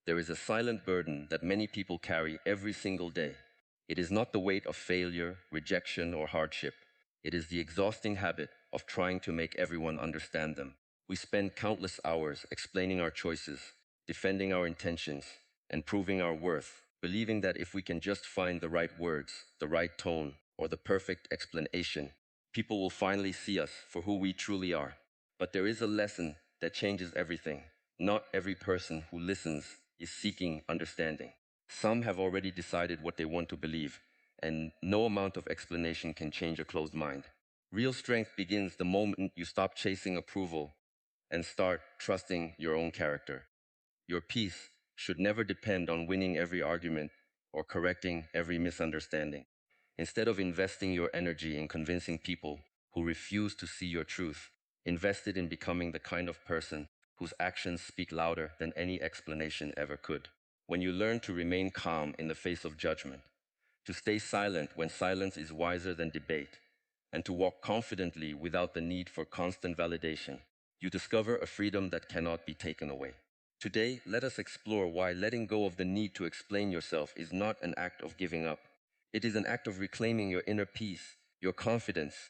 there is a silent burden that many people carry every single day. It is not the weight of failure, rejection, or hardship. It is the exhausting habit of trying to make everyone understand them. We spend countless hours explaining our choices, defending our intentions, and proving our worth, believing that if we can just find the right words, the right tone, or the perfect explanation, people will finally see us for who we truly are. But there is a lesson that changes everything. Not every person who listens is seeking understanding. Some have already decided what they want to believe, and no amount of explanation can change a closed mind. Real strength begins the moment you stop chasing approval and start trusting your own character. Your peace should never depend on winning every argument or correcting every misunderstanding. Instead of investing your energy in convincing people who refuse to see your truth, invest it in becoming the kind of person whose actions speak louder than any explanation ever could. When you learn to remain calm in the face of judgment, to stay silent when silence is wiser than debate, and to walk confidently without the need for constant validation, you discover a freedom that cannot be taken away. Today, let us explore why letting go of the need to explain yourself is not an act of giving up. It is an act of reclaiming your inner peace, your confidence,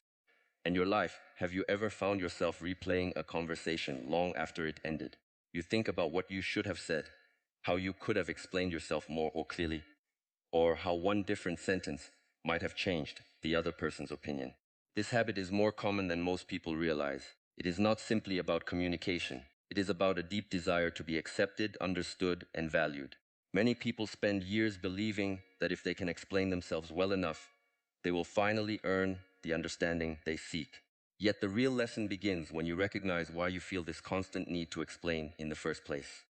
and your life. Have you ever found yourself replaying a conversation long after it ended? You think about what you should have said, how you could have explained yourself more or clearly, or how one different sentence might have changed the other person's opinion. This habit is more common than most people realize. It is not simply about communication. It is about a deep desire to be accepted, understood, and valued. Many people spend years believing that if they can explain themselves well enough, they will finally earn the understanding they seek. Yet the real lesson begins when you recognize why you feel this constant need to explain in the first place.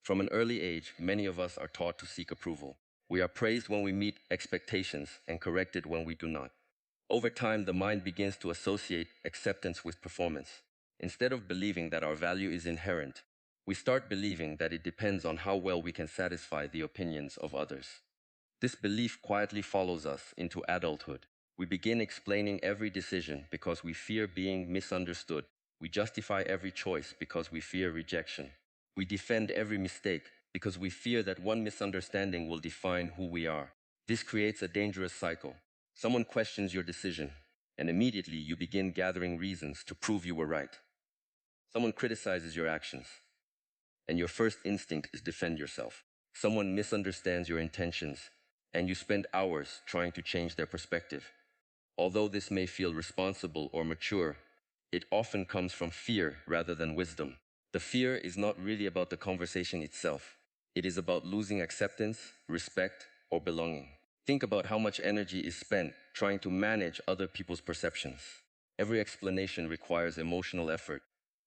From an early age, many of us are taught to seek approval. We are praised when we meet expectations and corrected when we do not. Over time, the mind begins to associate acceptance with performance. Instead of believing that our value is inherent, we start believing that it depends on how well we can satisfy the opinions of others. This belief quietly follows us into adulthood. We begin explaining every decision because we fear being misunderstood. We justify every choice because we fear rejection. We defend every mistake because we fear that one misunderstanding will define who we are. This creates a dangerous cycle. Someone questions your decision, and immediately you begin gathering reasons to prove you were right. Someone criticizes your actions, and your first instinct is defend yourself. Someone misunderstands your intentions, and you spend hours trying to change their perspective. Although this may feel responsible or mature, it often comes from fear rather than wisdom. The fear is not really about the conversation itself. It is about losing acceptance, respect, or belonging. Think about how much energy is spent trying to manage other people's perceptions. Every explanation requires emotional effort.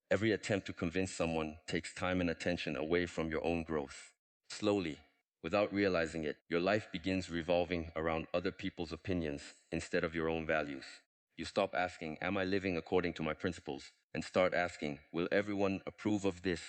Every attempt to convince someone takes time and attention away from your own growth. Slowly, without realizing it, your life begins revolving around other people's opinions instead of your own values. You stop asking, "Am I living according to my principles?" and start asking, "Will everyone approve of this?"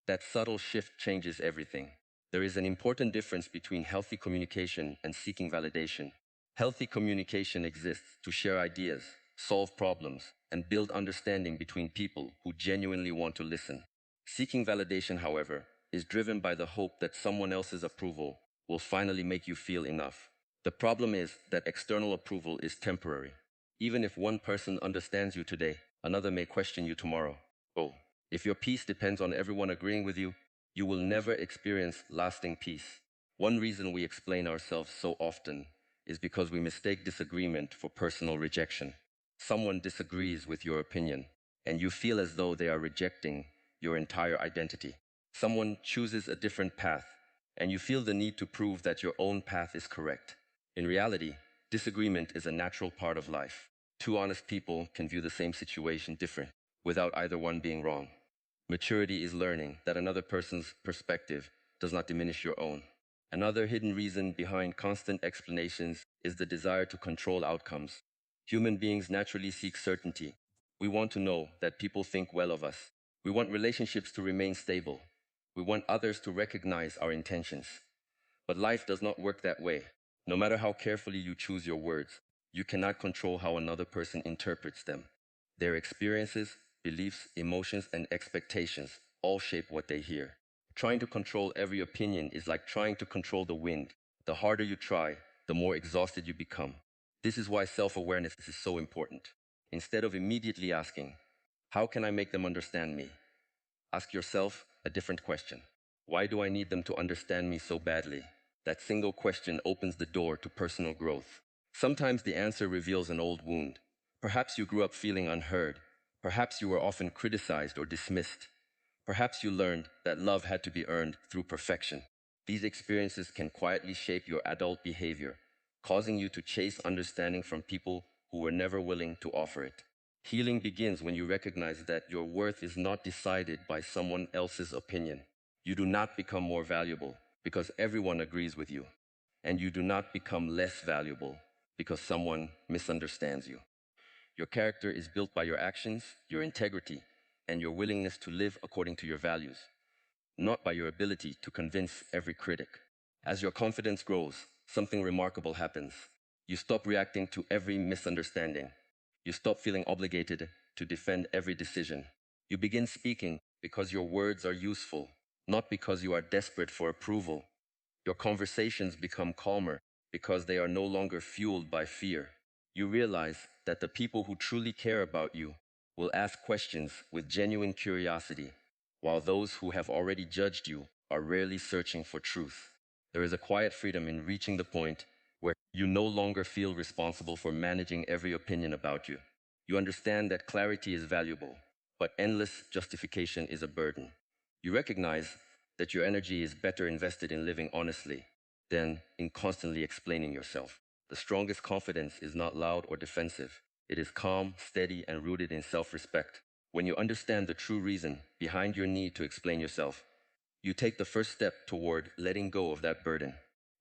That subtle shift changes everything. There is an important difference between healthy communication and seeking validation. Healthy communication exists to share ideas, solve problems, and build understanding between people who genuinely want to listen. Seeking validation, however, is driven by the hope that someone else's approval will finally make you feel enough. The problem is that external approval is temporary. Even if one person understands you today, another may question you tomorrow. Oh, if your peace depends on everyone agreeing with you, you will never experience lasting peace. One reason we explain ourselves so often is because we mistake disagreement for personal rejection. Someone disagrees with your opinion, and you feel as though they are rejecting your entire identity. Someone chooses a different path, and you feel the need to prove that your own path is correct. In reality, disagreement is a natural part of life. Two honest people can view the same situation different, without either one being wrong. Maturity is learning that another person's perspective does not diminish your own. Another hidden reason behind constant explanations is the desire to control outcomes. Human beings naturally seek certainty. We want to know that people think well of us. We want relationships to remain stable. We want others to recognize our intentions. But life does not work that way. No matter how carefully you choose your words, you cannot control how another person interprets them. Their experiences, beliefs, emotions, and expectations all shape what they hear. Trying to control every opinion is like trying to control the wind. The harder you try, the more exhausted you become. This is why self-awareness is so important. Instead of immediately asking, how can I make them understand me? Ask yourself a different question. Why do I need them to understand me so badly? That single question opens the door to personal growth. Sometimes the answer reveals an old wound. Perhaps you grew up feeling unheard. Perhaps you were often criticized or dismissed. Perhaps you learned that love had to be earned through perfection. These experiences can quietly shape your adult behavior, causing you to chase understanding from people who were never willing to offer it. Healing begins when you recognize that your worth is not decided by someone else's opinion. You do not become more valuable because everyone agrees with you, and you do not become less valuable because someone misunderstands you. Your character is built by your actions, your integrity, and your willingness to live according to your values, not by your ability to convince every critic. As your confidence grows, something remarkable happens. You stop reacting to every misunderstanding. You stop feeling obligated to defend every decision. You begin speaking because your words are useful, not because you are desperate for approval. Your conversations become calmer because they are no longer fueled by fear. You realize that the people who truly care about you will ask questions with genuine curiosity, while those who have already judged you are rarely searching for truth. There is a quiet freedom in reaching the point where you no longer feel responsible for managing every opinion about you. You understand that clarity is valuable, but endless justification is a burden. You recognize that your energy is better invested in living honestly than in constantly explaining yourself. The strongest confidence is not loud or defensive. It is calm, steady, and rooted in self-respect. When you understand the true reason behind your need to explain yourself, you take the first step toward letting go of that burden.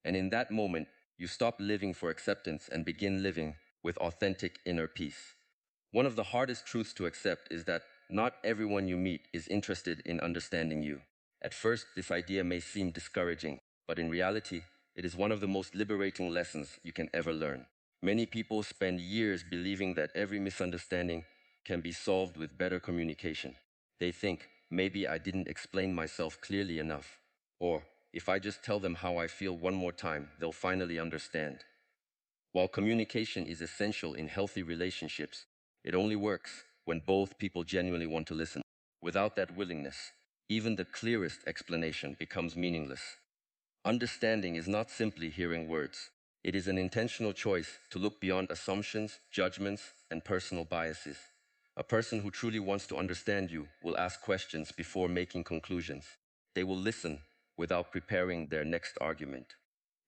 And in that moment, you stop living for acceptance and begin living with authentic inner peace. One of the hardest truths to accept is that not everyone you meet is interested in understanding you. At first, this idea may seem discouraging, but in reality, it is one of the most liberating lessons you can ever learn. Many people spend years believing that every misunderstanding can be solved with better communication. They think, maybe I didn't explain myself clearly enough. Or, if I just tell them how I feel one more time, they'll finally understand. While communication is essential in healthy relationships, it only works when both people genuinely want to listen. Without that willingness, even the clearest explanation becomes meaningless. Understanding is not simply hearing words. It is an intentional choice to look beyond assumptions, judgments, and personal biases. A person who truly wants to understand you will ask questions before making conclusions. They will listen without preparing their next argument.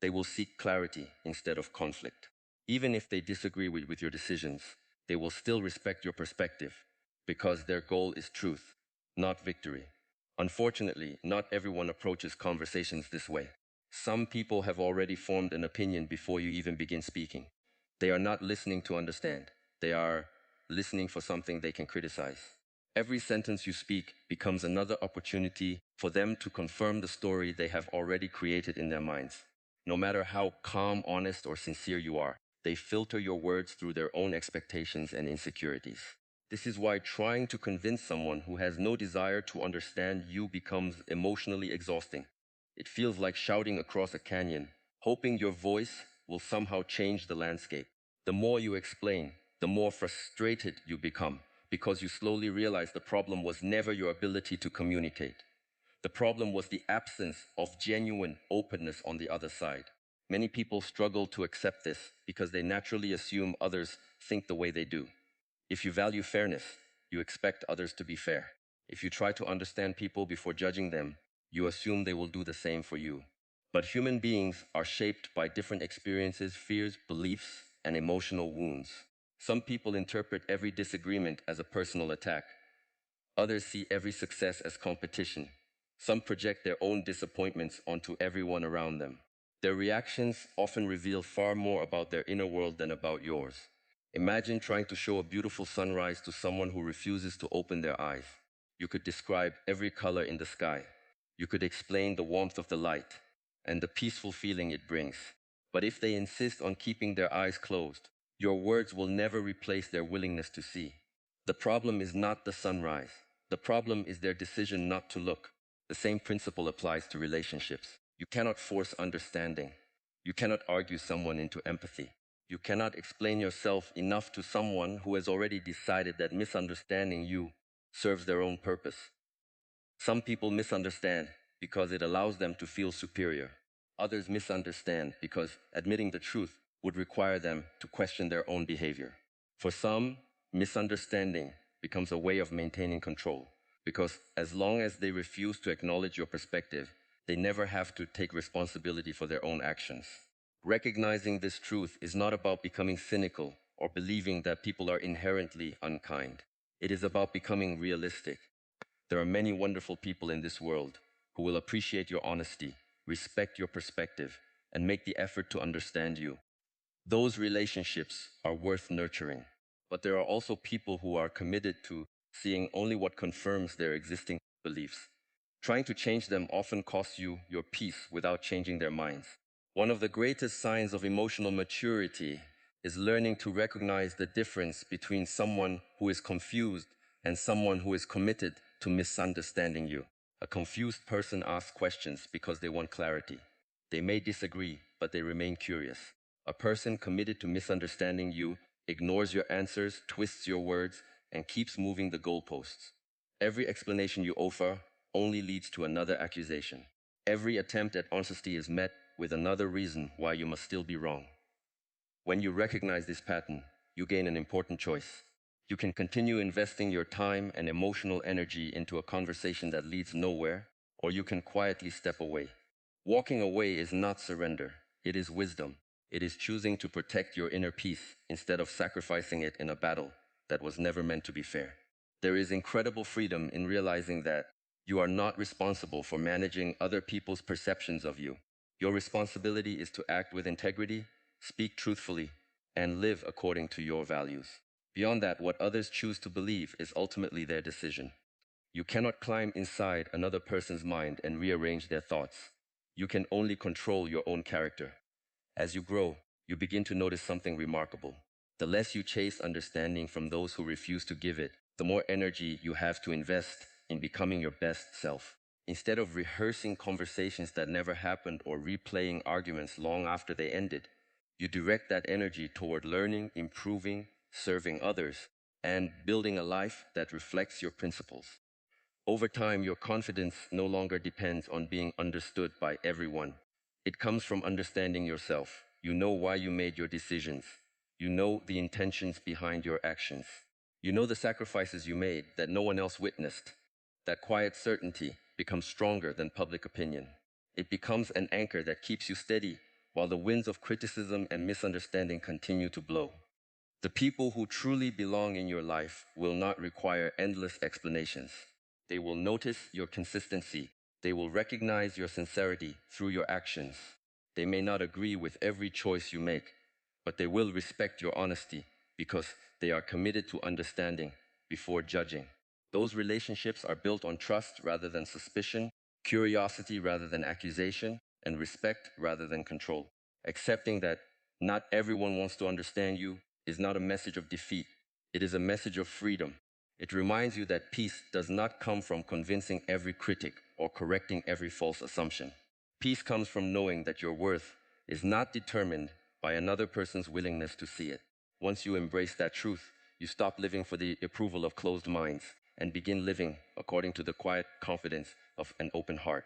They will seek clarity instead of conflict. Even if they disagree with your decisions, they will still respect your perspective because their goal is truth, not victory. Unfortunately, not everyone approaches conversations this way. Some people have already formed an opinion before you even begin speaking. They are not listening to understand. They are listening for something they can criticize. Every sentence you speak becomes another opportunity for them to confirm the story they have already created in their minds. No matter how calm, honest, or sincere you are, they filter your words through their own expectations and insecurities. This is why trying to convince someone who has no desire to understand you becomes emotionally exhausting. It feels like shouting across a canyon, hoping your voice will somehow change the landscape. The more you explain, the more frustrated you become because you slowly realize the problem was never your ability to communicate. The problem was the absence of genuine openness on the other side. Many people struggle to accept this because they naturally assume others think the way they do. If you value fairness, you expect others to be fair. If you try to understand people before judging them, you assume they will do the same for you. But human beings are shaped by different experiences, fears, beliefs, and emotional wounds. Some people interpret every disagreement as a personal attack. Others see every success as competition. Some project their own disappointments onto everyone around them. Their reactions often reveal far more about their inner world than about yours. Imagine trying to show a beautiful sunrise to someone who refuses to open their eyes. You could describe every color in the sky. You could explain the warmth of the light and the peaceful feeling it brings. But if they insist on keeping their eyes closed, your words will never replace their willingness to see. The problem is not the sunrise. The problem is their decision not to look. The same principle applies to relationships. You cannot force understanding. You cannot argue someone into empathy. You cannot explain yourself enough to someone who has already decided that misunderstanding you serves their own purpose. Some people misunderstand because it allows them to feel superior. Others misunderstand because admitting the truth would require them to question their own behavior. For some, misunderstanding becomes a way of maintaining control because as long as they refuse to acknowledge your perspective, they never have to take responsibility for their own actions. Recognizing this truth is not about becoming cynical or believing that people are inherently unkind. It is about becoming realistic. There are many wonderful people in this world who will appreciate your honesty, respect your perspective, and make the effort to understand you. Those relationships are worth nurturing. But there are also people who are committed to seeing only what confirms their existing beliefs. Trying to change them often costs you your peace without changing their minds. One of the greatest signs of emotional maturity is learning to recognize the difference between someone who is confused and someone who is committed to misunderstanding you. A confused person asks questions because they want clarity. They may disagree, but they remain curious. A person committed to misunderstanding you ignores your answers, twists your words, and keeps moving the goalposts. Every explanation you offer only leads to another accusation. Every attempt at honesty is met with another reason why you must still be wrong. When you recognize this pattern, you gain an important choice. You can continue investing your time and emotional energy into a conversation that leads nowhere, or you can quietly step away. Walking away is not surrender, it is wisdom. It is choosing to protect your inner peace instead of sacrificing it in a battle that was never meant to be fair. There is incredible freedom in realizing that you are not responsible for managing other people's perceptions of you. Your responsibility is to act with integrity, speak truthfully, and live according to your values. Beyond that, what others choose to believe is ultimately their decision. You cannot climb inside another person's mind and rearrange their thoughts. You can only control your own character. As you grow, you begin to notice something remarkable. The less you chase understanding from those who refuse to give it, the more energy you have to invest in becoming your best self. Instead of rehearsing conversations that never happened or replaying arguments long after they ended, you direct that energy toward learning, improving, serving others, and building a life that reflects your principles. Over time, your confidence no longer depends on being understood by everyone. It comes from understanding yourself. You know why you made your decisions. You know the intentions behind your actions. You know the sacrifices you made that no one else witnessed. That quiet certainty becomes stronger than public opinion. It becomes an anchor that keeps you steady while the winds of criticism and misunderstanding continue to blow. The people who truly belong in your life will not require endless explanations. They will notice your consistency. They will recognize your sincerity through your actions. They may not agree with every choice you make, but they will respect your honesty because they are committed to understanding before judging. Those relationships are built on trust rather than suspicion, curiosity rather than accusation, and respect rather than control. Accepting that not everyone wants to understand you is not a message of defeat. It is a message of freedom. It reminds you that peace does not come from convincing every critic or correcting every false assumption. Peace comes from knowing that your worth is not determined by another person's willingness to see it. Once you embrace that truth, you stop living for the approval of closed minds and begin living according to the quiet confidence of an open heart.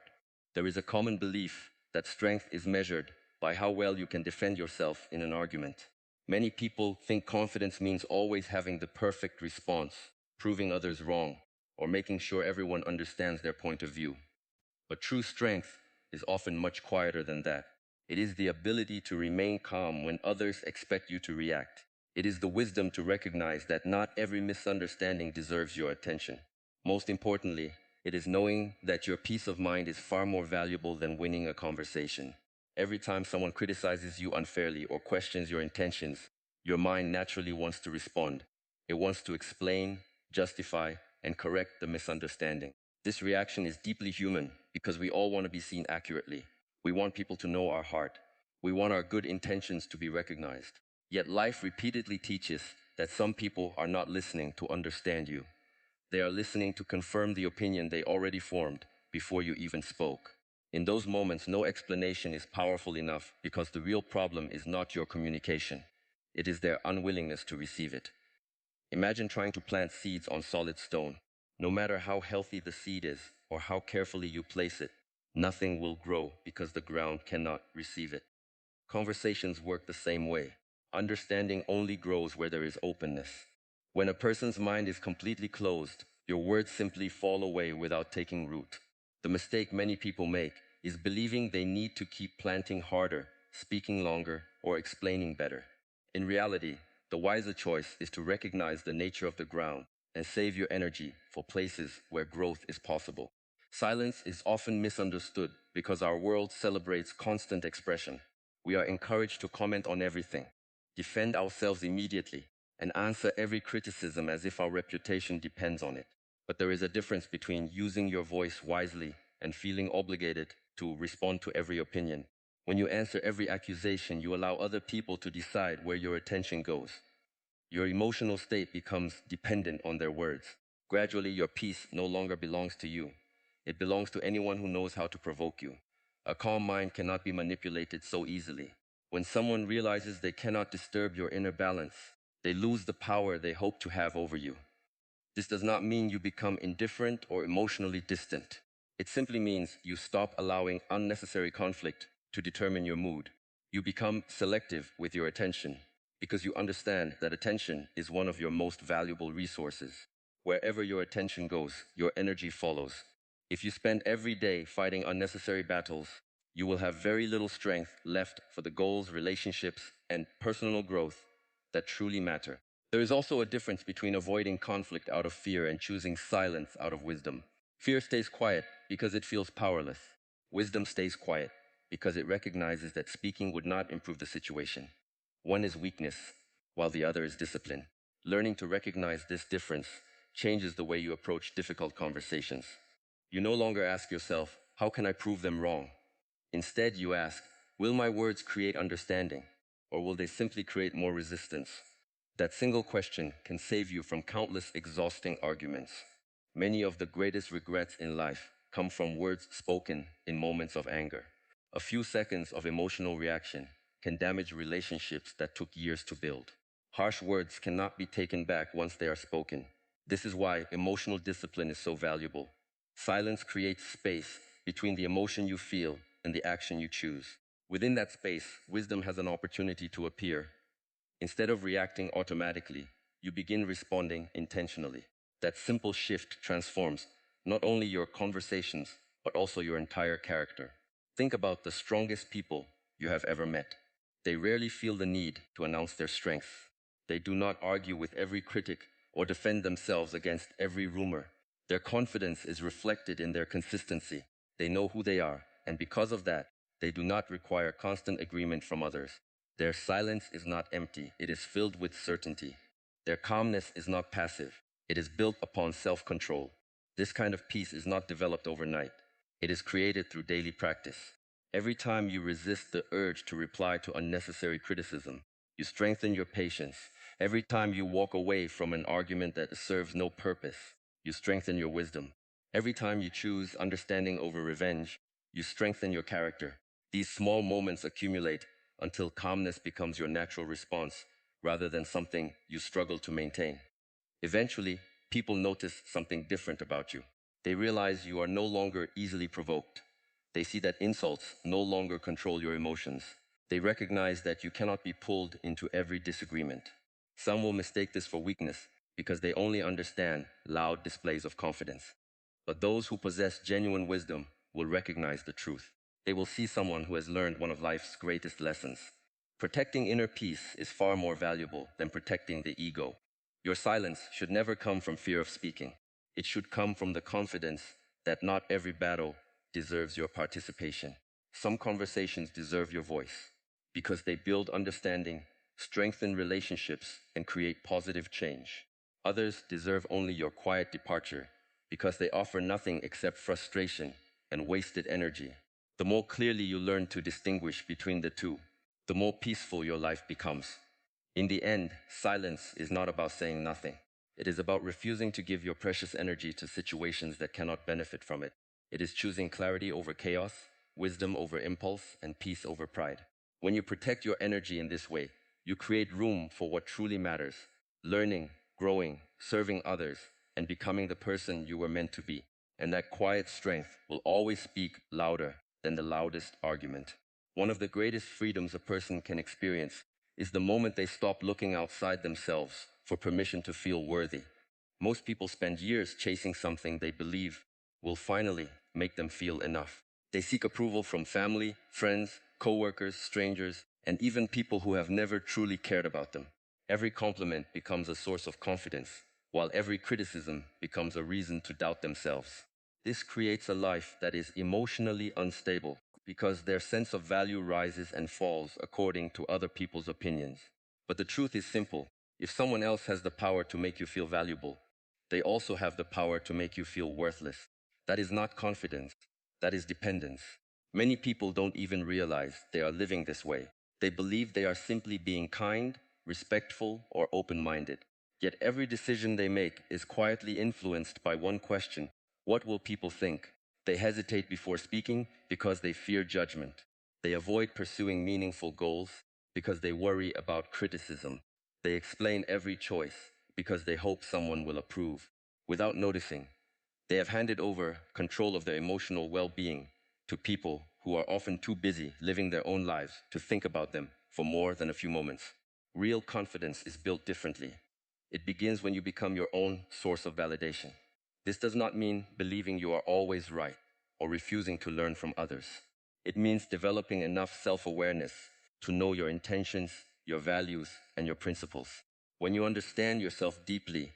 There is a common belief that strength is measured by how well you can defend yourself in an argument. Many people think confidence means always having the perfect response, proving others wrong, or making sure everyone understands their point of view. But true strength is often much quieter than that. It is the ability to remain calm when others expect you to react. It is the wisdom to recognize that not every misunderstanding deserves your attention. Most importantly, it is knowing that your peace of mind is far more valuable than winning a conversation. Every time someone criticizes you unfairly or questions your intentions, your mind naturally wants to respond. It wants to explain, justify, and correct the misunderstanding. This reaction is deeply human because we all want to be seen accurately. We want people to know our heart. We want our good intentions to be recognized. Yet life repeatedly teaches that some people are not listening to understand you. They are listening to confirm the opinion they already formed, before you even spoke. In those moments, no explanation is powerful enough because the real problem is not your communication. It is their unwillingness to receive it. Imagine trying to plant seeds on solid stone. No matter how healthy the seed is or how carefully you place it, nothing will grow because the ground cannot receive it. Conversations work the same way. Understanding only grows where there is openness. When a person's mind is completely closed, your words simply fall away without taking root. The mistake many people make is believing they need to keep planting harder, speaking longer, or explaining better. In reality, the wiser choice is to recognize the nature of the ground and save your energy for places where growth is possible. Silence is often misunderstood because our world celebrates constant expression. We are encouraged to comment on everything, defend ourselves immediately, and answer every criticism as if our reputation depends on it. But there is a difference between using your voice wisely and feeling obligated to respond to every opinion. When you answer every accusation, you allow other people to decide where your attention goes. Your emotional state becomes dependent on their words. Gradually, your peace no longer belongs to you. It belongs to anyone who knows how to provoke you. A calm mind cannot be manipulated so easily. When someone realizes they cannot disturb your inner balance, they lose the power they hope to have over you. This does not mean you become indifferent or emotionally distant. It simply means you stop allowing unnecessary conflict to determine your mood. You become selective with your attention because you understand that attention is one of your most valuable resources. Wherever your attention goes, your energy follows. If you spend every day fighting unnecessary battles, you will have very little strength left for the goals, relationships, and personal growth that truly matter. There is also a difference between avoiding conflict out of fear and choosing silence out of wisdom. Fear stays quiet because it feels powerless. Wisdom stays quiet because it recognizes that speaking would not improve the situation. One is weakness, while the other is discipline. Learning to recognize this difference changes the way you approach difficult conversations. You no longer ask yourself, how can I prove them wrong? Instead, you ask, will my words create understanding, or will they simply create more resistance? That single question can save you from countless exhausting arguments. Many of the greatest regrets in life come from words spoken in moments of anger. A few seconds of emotional reaction can damage relationships that took years to build. Harsh words cannot be taken back once they are spoken. This is why emotional discipline is so valuable. Silence creates space between the emotion you feel and the action you choose. Within that space, wisdom has an opportunity to appear. Instead of reacting automatically, you begin responding intentionally. That simple shift transforms not only your conversations, but also your entire character. Think about the strongest people you have ever met. They rarely feel the need to announce their strength. They do not argue with every critic or defend themselves against every rumor. Their confidence is reflected in their consistency. They know who they are, and because of that, they do not require constant agreement from others. Their silence is not empty, it is filled with certainty. Their calmness is not passive, it is built upon self-control. This kind of peace is not developed overnight. It is created through daily practice. Every time you resist the urge to reply to unnecessary criticism, you strengthen your patience. Every time you walk away from an argument that serves no purpose, you strengthen your wisdom. Every time you choose understanding over revenge, you strengthen your character. These small moments accumulate until calmness becomes your natural response rather than something you struggle to maintain. Eventually, people notice something different about you. They realize you are no longer easily provoked. They see that insults no longer control your emotions. They recognize that you cannot be pulled into every disagreement. Some will mistake this for weakness because they only understand loud displays of confidence. But those who possess genuine wisdom will recognize the truth. They will see someone who has learned one of life's greatest lessons. Protecting inner peace is far more valuable than protecting the ego. Your silence should never come from fear of speaking. It should come from the confidence that not every battle deserves your participation. Some conversations deserve your voice because they build understanding, strengthen relationships, and create positive change. Others deserve only your quiet departure because they offer nothing except frustration and wasted energy. The more clearly you learn to distinguish between the two, the more peaceful your life becomes. In the end, silence is not about saying nothing. It is about refusing to give your precious energy to situations that cannot benefit from it. It is choosing clarity over chaos, wisdom over impulse, and peace over pride. When you protect your energy in this way, you create room for what truly matters: learning, growing, serving others, and becoming the person you were meant to be. And that quiet strength will always speak louder than the loudest argument. One of the greatest freedoms a person can experience is the moment they stop looking outside themselves for permission to feel worthy. Most people spend years chasing something they believe will finally make them feel enough. They seek approval from family, friends, coworkers, strangers, and even people who have never truly cared about them. Every compliment becomes a source of confidence, while every criticism becomes a reason to doubt themselves. This creates a life that is emotionally unstable because their sense of value rises and falls according to other people's opinions. But the truth is simple: if someone else has the power to make you feel valuable, they also have the power to make you feel worthless. That is not confidence, that is dependence. Many people don't even realize they are living this way. They believe they are simply being kind, respectful, or open minded. Yet every decision they make is quietly influenced by one question: what will people think? They hesitate before speaking because they fear judgment. They avoid pursuing meaningful goals because they worry about criticism. They explain every choice because they hope someone will approve. Without noticing, they have handed over control of their emotional well being to people who are often too busy living their own lives to think about them for more than a few moments. Real confidence is built differently. It begins when you become your own source of validation. This does not mean believing you are always right or refusing to learn from others. It means developing enough self awareness to know your intentions, your values, and your principles. When you understand yourself deeply,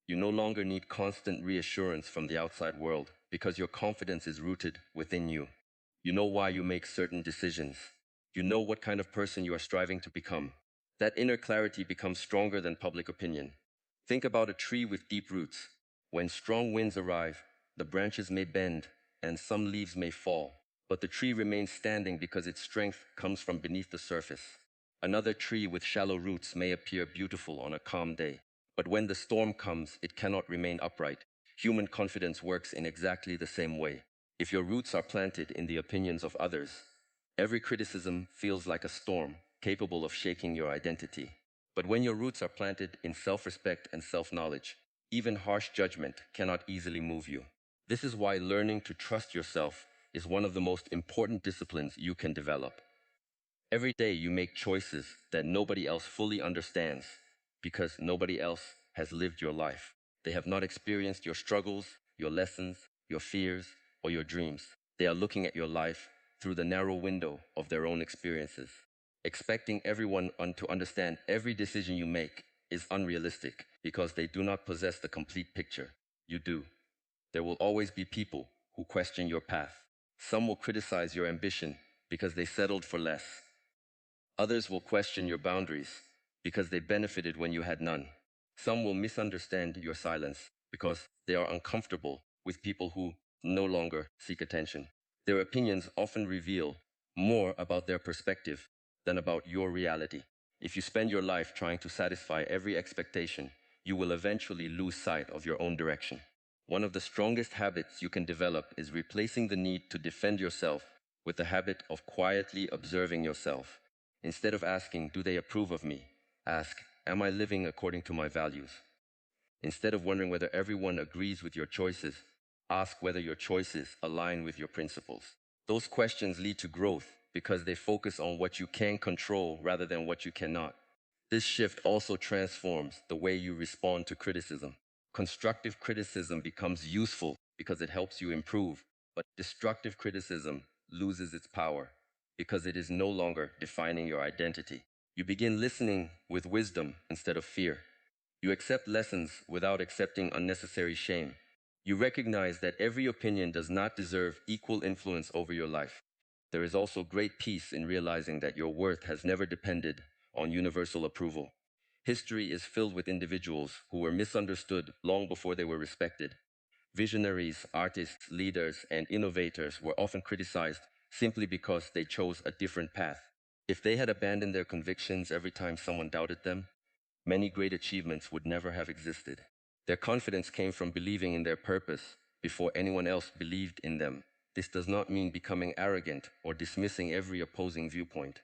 you no longer need constant reassurance from the outside world because your confidence is rooted within you. You know why you make certain decisions. You know what kind of person you are striving to become. That inner clarity becomes stronger than public opinion. Think about a tree with deep roots. When strong winds arrive, the branches may bend and some leaves may fall, but the tree remains standing because its strength comes from beneath the surface. Another tree with shallow roots may appear beautiful on a calm day, but when the storm comes, it cannot remain upright. Human confidence works in exactly the same way. If your roots are planted in the opinions of others, every criticism feels like a storm, capable of shaking your identity. But when your roots are planted in self-respect and self-knowledge, even harsh judgment cannot easily move you. This is why learning to trust yourself is one of the most important disciplines you can develop. Every day you make choices that nobody else fully understands because nobody else has lived your life. They have not experienced your struggles, your lessons, your fears, or your dreams. They are looking at your life through the narrow window of their own experiences. Expecting everyone to understand every decision you make is unrealistic because they do not possess the complete picture. You do. There will always be people who question your path. Some will criticize your ambition because they settled for less. Others will question your boundaries because they benefited when you had none. Some will misunderstand your silence because they are uncomfortable with people who no longer seek attention. Their opinions often reveal more about their perspective than about your reality. If you spend your life trying to satisfy every expectation, you will eventually lose sight of your own direction. One of the strongest habits you can develop is replacing the need to defend yourself with the habit of quietly observing yourself. Instead of asking, "Do they approve of me?" ask, "Am I living according to my values?" Instead of wondering whether everyone agrees with your choices, ask whether your choices align with your principles. Those questions lead to growth because they focus on what you can control rather than what you cannot. This shift also transforms the way you respond to criticism. Constructive criticism becomes useful because it helps you improve, but destructive criticism loses its power because it is no longer defining your identity. You begin listening with wisdom instead of fear. You accept lessons without accepting unnecessary shame. You recognize that every opinion does not deserve equal influence over your life. There is also great peace in realizing that your worth has never depended on universal approval. History is filled with individuals who were misunderstood long before they were respected. Visionaries, artists, leaders, and innovators were often criticized simply because they chose a different path. If they had abandoned their convictions every time someone doubted them, many great achievements would never have existed. Their confidence came from believing in their purpose, before anyone else believed in them. This does not mean becoming arrogant or dismissing every opposing viewpoint.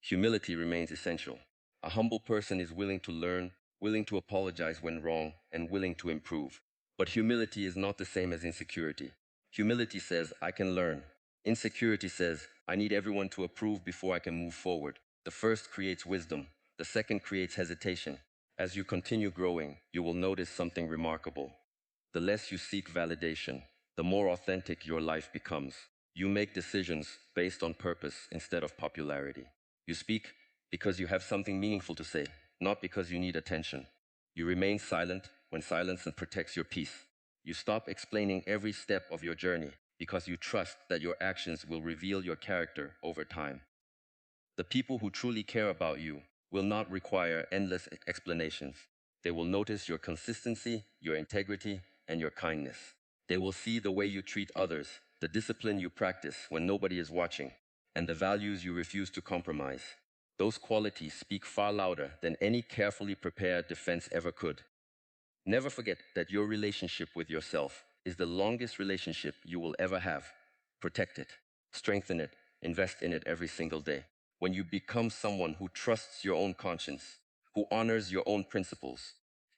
Humility remains essential. A humble person is willing to learn, willing to apologize when wrong, and willing to improve. But humility is not the same as insecurity. Humility says, I can learn. Insecurity says, I need everyone to approve before I can move forward. The first creates wisdom, the second creates hesitation. As you continue growing, you will notice something remarkable. The less you seek validation, the more authentic your life becomes. You make decisions based on purpose instead of popularity. You speak because you have something meaningful to say, not because you need attention. You remain silent when silence protects your peace. You stop explaining every step of your journey because you trust that your actions will reveal your character over time. The people who truly care about you will not require endless explanations. They will notice your consistency, your integrity, and your kindness. They will see the way you treat others, the discipline you practice when nobody is watching, and the values you refuse to compromise. Those qualities speak far louder than any carefully prepared defense ever could. Never forget that your relationship with yourself is the longest relationship you will ever have. Protect it, strengthen it, invest in it every single day. When you become someone who trusts your own conscience, who honors your own principles,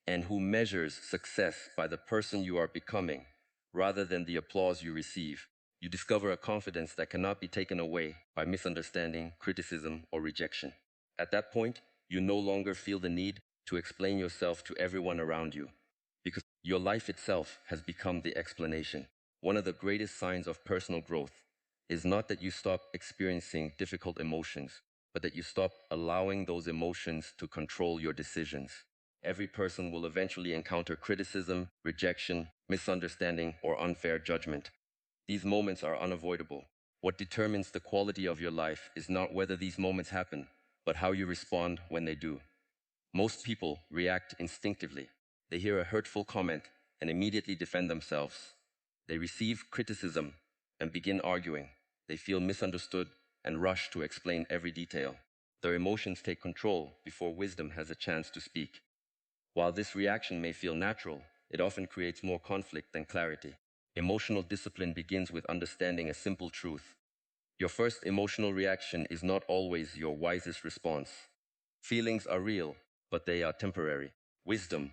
and who measures success by the person you are becoming rather than the applause you receive, you discover a confidence that cannot be taken away by misunderstanding, criticism, or rejection. At that point, you no longer feel the need to explain yourself to everyone around you, because your life itself has become the explanation. One of the greatest signs of personal growth is not that you stop experiencing difficult emotions, but that you stop allowing those emotions to control your decisions. Every person will eventually encounter criticism, rejection, misunderstanding, or unfair judgment. These moments are unavoidable. What determines the quality of your life is not whether these moments happen, but how you respond when they do. Most people react instinctively. They hear a hurtful comment and immediately defend themselves. They receive criticism and begin arguing. They feel misunderstood and rush to explain every detail. Their emotions take control before wisdom has a chance to speak. While this reaction may feel natural, it often creates more conflict than clarity. Emotional discipline begins with understanding a simple truth. Your first emotional reaction is not always your wisest response. Feelings are real, but they are temporary. Wisdom,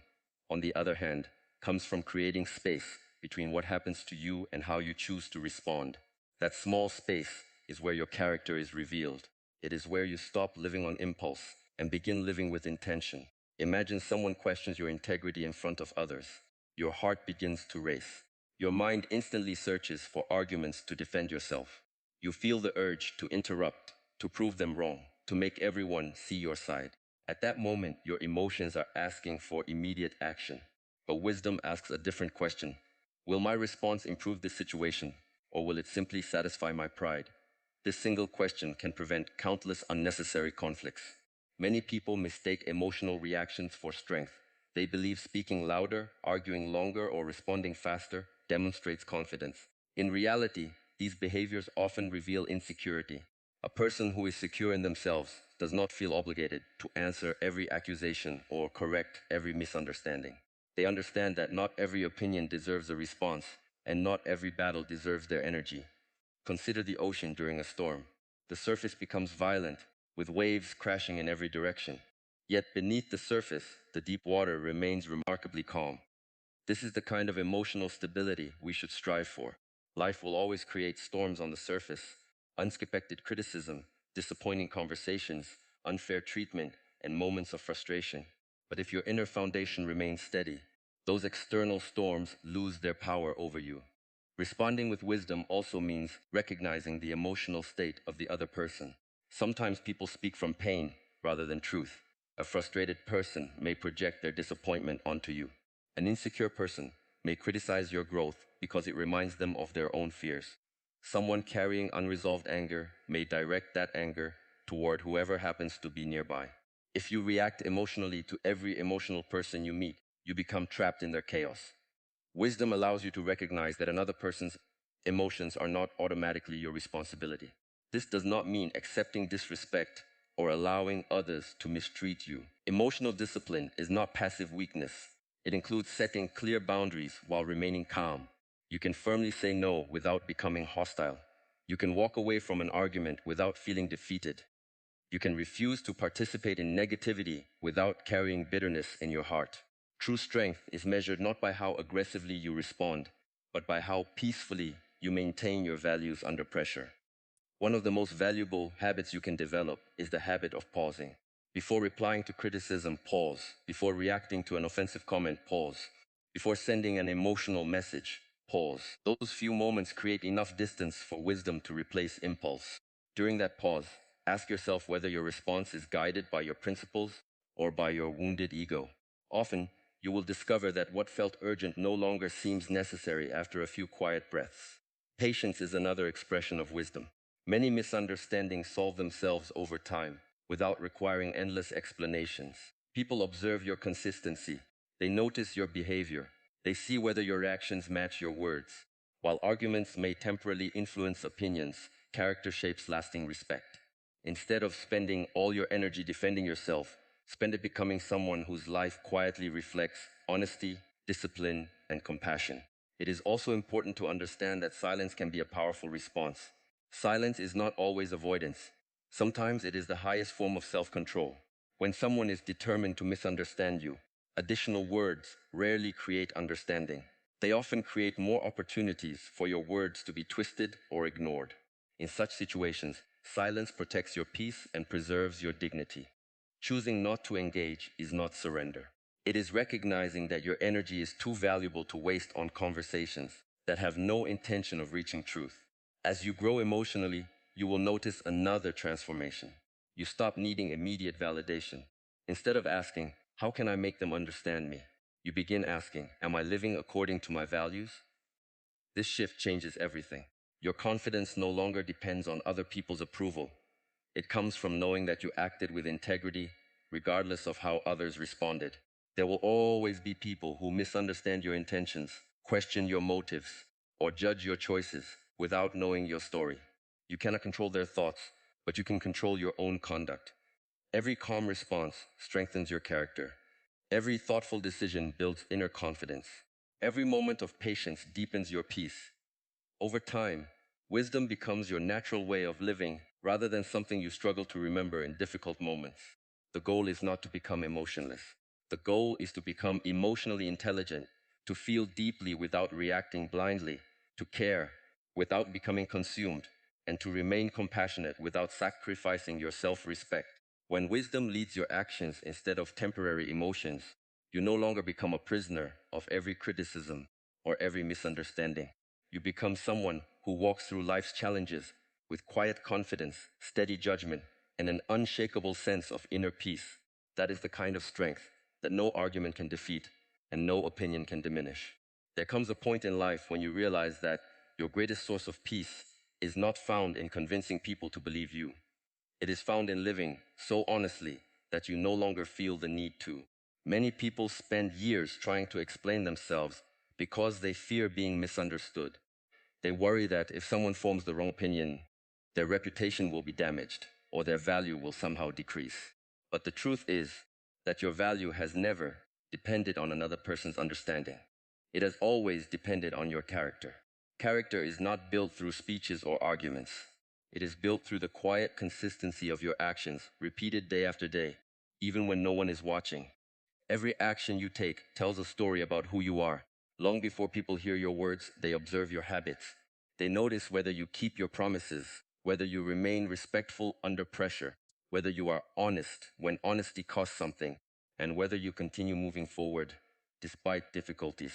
on the other hand, comes from creating space between what happens to you and how you choose to respond. That small space is where your character is revealed. It is where you stop living on impulse and begin living with intention. Imagine someone questions your integrity in front of others. Your heart begins to race. Your mind instantly searches for arguments to defend yourself. You feel the urge to interrupt, to prove them wrong, to make everyone see your side. At that moment, your emotions are asking for immediate action. But wisdom asks a different question. Will my response improve this situation, or will it simply satisfy my pride? This single question can prevent countless unnecessary conflicts. Many people mistake emotional reactions for strength. They believe speaking louder, arguing longer, or responding faster demonstrates confidence. In reality, these behaviors often reveal insecurity. A person who is secure in themselves does not feel obligated to answer every accusation or correct every misunderstanding. They understand that not every opinion deserves a response, and not every battle deserves their energy. Consider the ocean during a storm. The surface becomes violent, with waves crashing in every direction. Yet beneath the surface, the deep water remains remarkably calm. This is the kind of emotional stability we should strive for. Life will always create storms on the surface, unexpected criticism, disappointing conversations, unfair treatment, and moments of frustration. But if your inner foundation remains steady, those external storms lose their power over you. Responding with wisdom also means recognizing the emotional state of the other person. Sometimes people speak from pain rather than truth. A frustrated person may project their disappointment onto you. An insecure person may criticize your growth because it reminds them of their own fears. Someone carrying unresolved anger may direct that anger toward whoever happens to be nearby. If you react emotionally to every emotional person you meet, you become trapped in their chaos. Wisdom allows you to recognize that another person's emotions are not automatically your responsibility. This does not mean accepting disrespect or allowing others to mistreat you. Emotional discipline is not passive weakness. It includes setting clear boundaries while remaining calm. You can firmly say no without becoming hostile. You can walk away from an argument without feeling defeated. You can refuse to participate in negativity without carrying bitterness in your heart. True strength is measured not by how aggressively you respond, but by how peacefully you maintain your values under pressure. One of the most valuable habits you can develop is the habit of pausing. Before replying to criticism, pause. Before reacting to an offensive comment, pause. Before sending an emotional message, pause. Those few moments create enough distance for wisdom to replace impulse. During that pause, ask yourself whether your response is guided by your principles or by your wounded ego. Often, you will discover that what felt urgent no longer seems necessary after a few quiet breaths. Patience is another expression of wisdom. Many misunderstandings solve themselves over time, without requiring endless explanations. People observe your consistency. They notice your behavior. They see whether your actions match your words. While arguments may temporarily influence opinions, character shapes lasting respect. Instead of spending all your energy defending yourself, spend it becoming someone whose life quietly reflects honesty, discipline, and compassion. It is also important to understand that silence can be a powerful response. Silence is not always avoidance. Sometimes it is the highest form of self-control. When someone is determined to misunderstand you, additional words rarely create understanding. They often create more opportunities for your words to be twisted or ignored. In such situations, silence protects your peace and preserves your dignity. Choosing not to engage is not surrender. It is recognizing that your energy is too valuable to waste on conversations that have no intention of reaching truth. As you grow emotionally, you will notice another transformation. You stop needing immediate validation. Instead of asking, how can I make them understand me? You begin asking, am I living according to my values? This shift changes everything. Your confidence no longer depends on other people's approval. It comes from knowing that you acted with integrity, regardless of how others responded. There will always be people who misunderstand your intentions, question your motives, or judge your choices without knowing your story. You cannot control their thoughts, but you can control your own conduct. Every calm response strengthens your character. Every thoughtful decision builds inner confidence. Every moment of patience deepens your peace. Over time, wisdom becomes your natural way of living rather than something you struggle to remember in difficult moments. The goal is not to become emotionless. The goal is to become emotionally intelligent, to feel deeply without reacting blindly, to care without becoming consumed, and to remain compassionate without sacrificing your self-respect. When wisdom leads your actions instead of temporary emotions, you no longer become a prisoner of every criticism or every misunderstanding. You become someone who walks through life's challenges with quiet confidence, steady judgment, and an unshakable sense of inner peace. That is the kind of strength that no argument can defeat and no opinion can diminish. There comes a point in life when you realize that your greatest source of peace is not found in convincing people to believe you. It is found in living so honestly that you no longer feel the need to. Many people spend years trying to explain themselves because they fear being misunderstood. They worry that if someone forms the wrong opinion, their reputation will be damaged or their value will somehow decrease. But the truth is that your value has never depended on another person's understanding. It has always depended on your character. Character is not built through speeches or arguments. It is built through the quiet consistency of your actions, repeated day after day, even when no one is watching. Every action you take tells a story about who you are. Long before people hear your words, they observe your habits. They notice whether you keep your promises, whether you remain respectful under pressure, whether you are honest when honesty costs something, and whether you continue moving forward despite difficulties.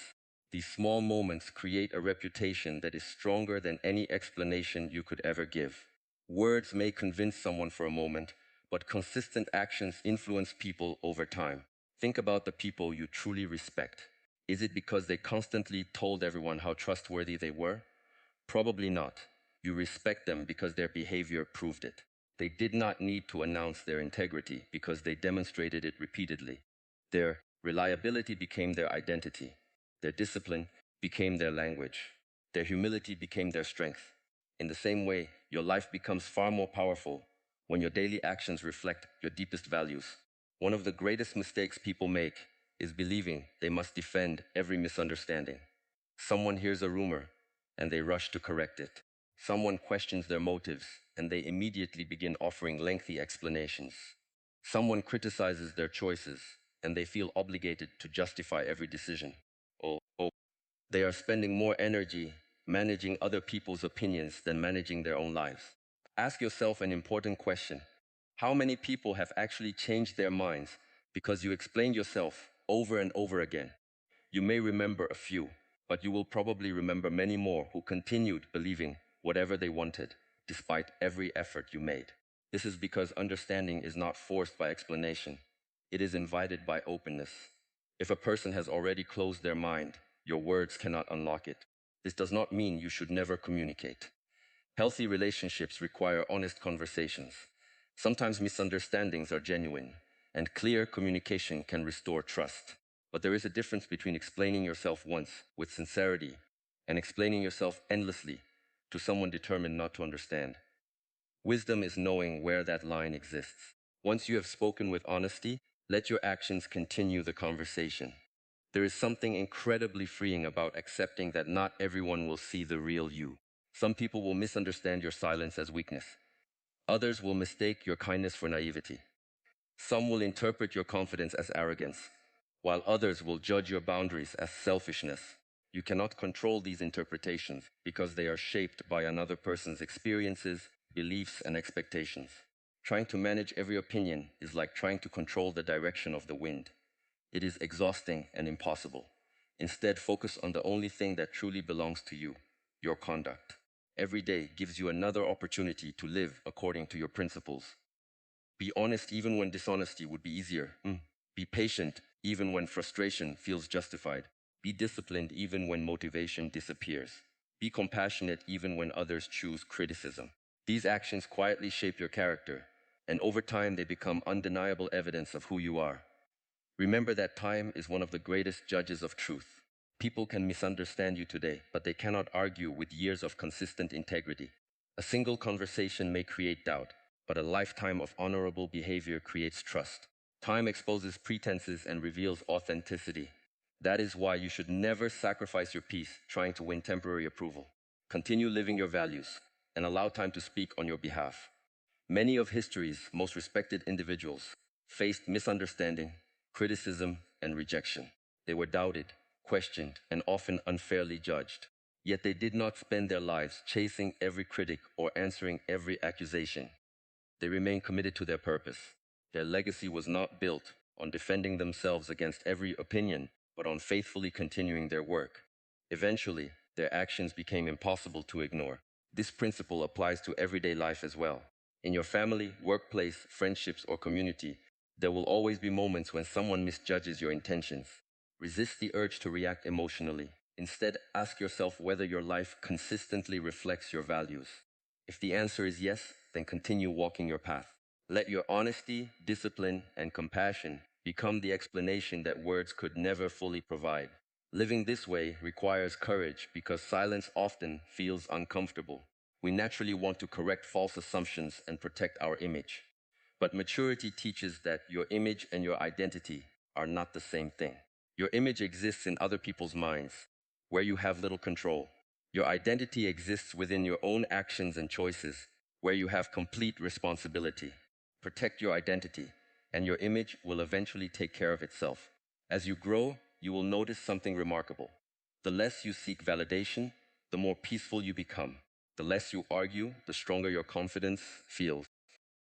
These small moments create a reputation that is stronger than any explanation you could ever give. Words may convince someone for a moment, but consistent actions influence people over time. Think about the people you truly respect. Is it because they constantly told everyone how trustworthy they were? Probably not. You respect them because their behavior proved it. They did not need to announce their integrity because they demonstrated it repeatedly. Their reliability became their identity. Their discipline became their language. Their humility became their strength. In the same way, your life becomes far more powerful when your daily actions reflect your deepest values. One of the greatest mistakes people make is believing they must defend every misunderstanding. Someone hears a rumor and they rush to correct it. Someone questions their motives and they immediately begin offering lengthy explanations. Someone criticizes their choices and they feel obligated to justify every decision. Oh, they are spending more energy managing other people's opinions than managing their own lives. Ask yourself an important question. How many people have actually changed their minds because you explained yourself over and over again? You may remember a few, but you will probably remember many more who continued believing whatever they wanted, despite every effort you made. This is because understanding is not forced by explanation, it is invited by openness. If a person has already closed their mind, your words cannot unlock it. This does not mean you should never communicate. Healthy relationships require honest conversations. Sometimes misunderstandings are genuine, and clear communication can restore trust. But there is a difference between explaining yourself once with sincerity and explaining yourself endlessly to someone determined not to understand. Wisdom is knowing where that line exists. Once you have spoken with honesty, let your actions continue the conversation. There is something incredibly freeing about accepting that not everyone will see the real you. Some people will misunderstand your silence as weakness. Others will mistake your kindness for naivety. Some will interpret your confidence as arrogance, while others will judge your boundaries as selfishness. You cannot control these interpretations because they are shaped by another person's experiences, beliefs, and expectations. Trying to manage every opinion is like trying to control the direction of the wind. It is exhausting and impossible. Instead, focus on the only thing that truly belongs to you, your conduct. Every day gives you another opportunity to live according to your principles. Be honest even when dishonesty would be easier. Be patient even when frustration feels justified. Be disciplined even when motivation disappears. Be compassionate even when others choose criticism. These actions quietly shape your character, and over time they become undeniable evidence of who you are. Remember that time is one of the greatest judges of truth. People can misunderstand you today, but they cannot argue with years of consistent integrity. A single conversation may create doubt, but a lifetime of honorable behavior creates trust. Time exposes pretenses and reveals authenticity. That is why you should never sacrifice your peace trying to win temporary approval. Continue living your values and allow time to speak on your behalf. Many of history's most respected individuals faced misunderstanding, criticism, and rejection. They were doubted, questioned, and often unfairly judged. Yet they did not spend their lives chasing every critic or answering every accusation. They remained committed to their purpose. Their legacy was not built on defending themselves against every opinion, but on faithfully continuing their work. Eventually, their actions became impossible to ignore. This principle applies to everyday life as well. In your family, workplace, friendships, or community, there will always be moments when someone misjudges your intentions. Resist the urge to react emotionally. Instead, ask yourself whether your life consistently reflects your values. If the answer is yes, then continue walking your path. Let your honesty, discipline, and compassion become the explanation that words could never fully provide. Living this way requires courage because silence often feels uncomfortable. We naturally want to correct false assumptions and protect our image. But maturity teaches that your image and your identity are not the same thing. Your image exists in other people's minds, where you have little control. Your identity exists within your own actions and choices, where you have complete responsibility. Protect your identity, and your image will eventually take care of itself. As you grow, you will notice something remarkable. The less you seek validation, the more peaceful you become. The less you argue, the stronger your confidence feels.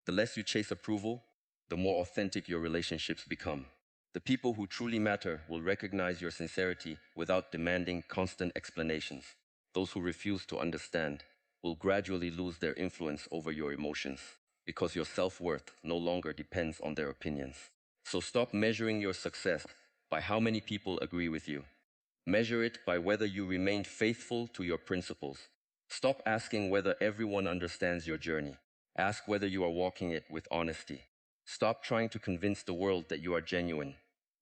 The less you chase approval, the more authentic your relationships become. The people who truly matter will recognize your sincerity without demanding constant explanations. Those who refuse to understand will gradually lose their influence over your emotions because your self-worth no longer depends on their opinions. So stop measuring your success by how many people agree with you. Measure it by whether you remain faithful to your principles. Stop asking whether everyone understands your journey. Ask whether you are walking it with honesty. Stop trying to convince the world that you are genuine.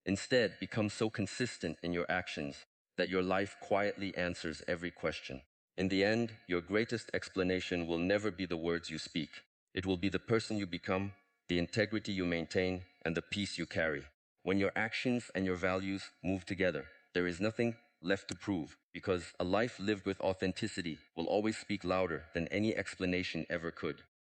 Instead, become so consistent in your actions that your life quietly answers every question. In the end, your greatest explanation will never be the words you speak. It will be the person you become, the integrity you maintain, and the peace you carry. When your actions and your values move together, there is nothing left to prove, because a life lived with authenticity will always speak louder than any explanation ever could.